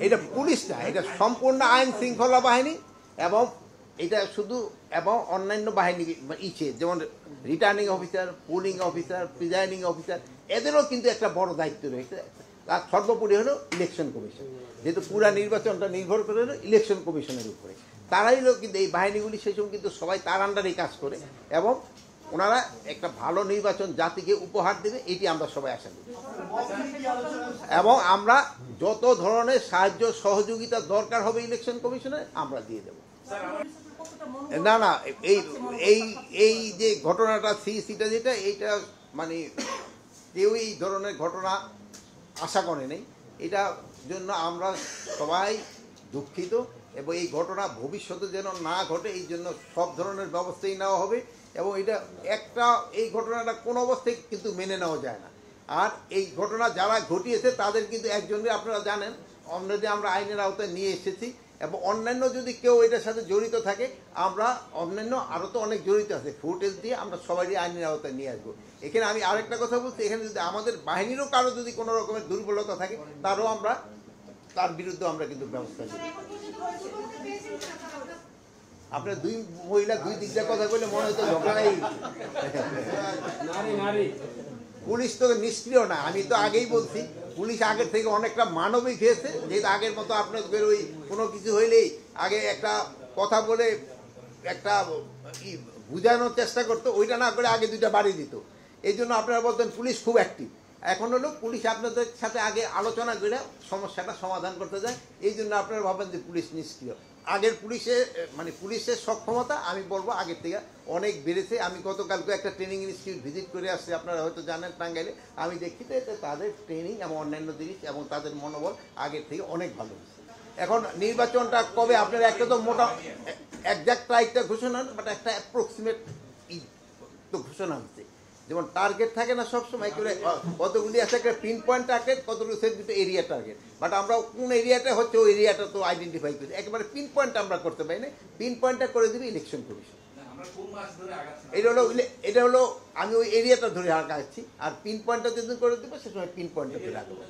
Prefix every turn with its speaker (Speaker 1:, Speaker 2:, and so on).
Speaker 1: এটা পুলিশ না, এটা সম্পূর্ণ আইন শৃঙ্খলা বাহিনী এবং এটা শুধু এবং অন্যান্য বাহিনী যেমন returning officer, pulling officer, presiding officer, এদেরও কিন্তু একটা বড় দায়িত্ব রয়েছে। আর সর্বোপরি হলো ইলেকশন কমিশন, যেহেতু পুরা নির্বাচনটা নির্ভর করে হলো ইলেকশন কমিশনের উপরে। তারাই হলো কিন্তু এই বাহিনীগুলি সেই সময় কিন্তু সবাই তার আন্ডারেই কাজ করে এবং ওনারা একটা ভালো নির্বাচন জাতিকে উপহার দেবে, এটি আমরা সবাই আশা করি। এবং আমরা যত ধরনের সাহায্য সহযোগিতা দরকার হবে ইলেকশন কমিশনে আমরা দিয়ে দেব। না না, এই এই এই যে ঘটনাটা সিটা যেটা, এইটা মানে কেউ এই ধরনের ঘটনা আশা করে নেই। এটার জন্য আমরা সবাই দুঃখিত এবং এই ঘটনা ভবিষ্যতে যেন না ঘটে এই জন্য সব ধরনের ব্যবস্থাই নেওয়া হবে। এবং এটা এই ঘটনাটা কোনো অবস্থায় কিন্তু মেনে নেওয়া যায় না। আর এই ঘটনা যারা ঘটিয়েছে তাদের কিন্তু একজনকে আপনারা জানেন অলরেডি আমরা আইনের আওতায় নিয়ে এসেছি এবং অন্যান্য যদি কেউ এটার সাথে জড়িত থাকে আমরা অন্যান্য আরও তো অনেক জড়িত আছে, ফুটেজ দিয়ে আমরা সবাই আইনের আওতায় নিয়ে আসবো। এখানে আমি আরেকটা কথা বলছি, এখানে যদি আমাদের বাহিনীরও কারো যদি কোনো রকমের দুর্বলতা থাকে তার বিরুদ্ধে আমরা কিন্তু ব্যবস্থা নিই। আপনার দুই মহিলা দুই দিক দিয়ে কথা বলে মনে হতো ঝগড়াই। পুলিশ তো নিষ্ক্রিয় না, আমি তো আগেই বলছি পুলিশ আগের থেকে অনেকটা মানবিক হয়েছে। যেহেতু আগের মতো আপনাদের ওই কোনো কিছু হইলেই আগে একটা কথা বলে একটা বুঝানোর চেষ্টা করতো, ওইটা না করে আগে দুইটা বাড়ি দিত। এই জন্য আপনারা বলতেন পুলিশ খুব অ্যাক্টিভ। এখন হলো পুলিশ আপনাদের সাথে আগে আলোচনা করে সমস্যাটা সমাধান করতে যায়, এই জন্য আপনারা ভাবেন যে পুলিশ নিষ্ক্রিয়। আগের পুলিশের সক্ষমতা আমি বলবো আগের থেকে অনেক বেড়েছে। আমি গতকালকে একটা ট্রেনিং ইনস্টিটিউট ভিজিট করে আসছি, আপনারা হয়তো জানেন টাঙ্গাইলে। আমি দেখি তো এতে তাদের ট্রেনিং এবং অন্যান্য জিনিস এবং তাদের মনোবল আগের থেকে অনেক ভালো হয়েছে। এখন নির্বাচনটা কবে আপনারা একটা তো মোটা একজ্যাক্ট তারিখটা ঘোষণা, বাট একটা অ্যাপ্রক্সিমেট তো ঘোষণা হচ্ছে। যেমন টার্গেট থাকে না সবসময়, কতগুলি আছে একটা পিন পয়েন্ট টার্গেট, কতগুলি সেগুলো এরিয়া টার্গেট। বাট আমরা কোন এরিয়াটা হচ্ছে ওই এরিয়াটা তো আইডেন্টিফাই করি, একেবারে পিন পয়েন্ট আমরা করতে পারি না। পিন পয়েন্টটা করে দেবে ইলেকশন কমিশন। এটা হলো আমি ওই এরিয়াটা ধরে আগাচ্ছি, আর পিন পয়েন্টটা যদি করে দেবো সে সময় পিন পয়েন্টটা ধরে আগাবো।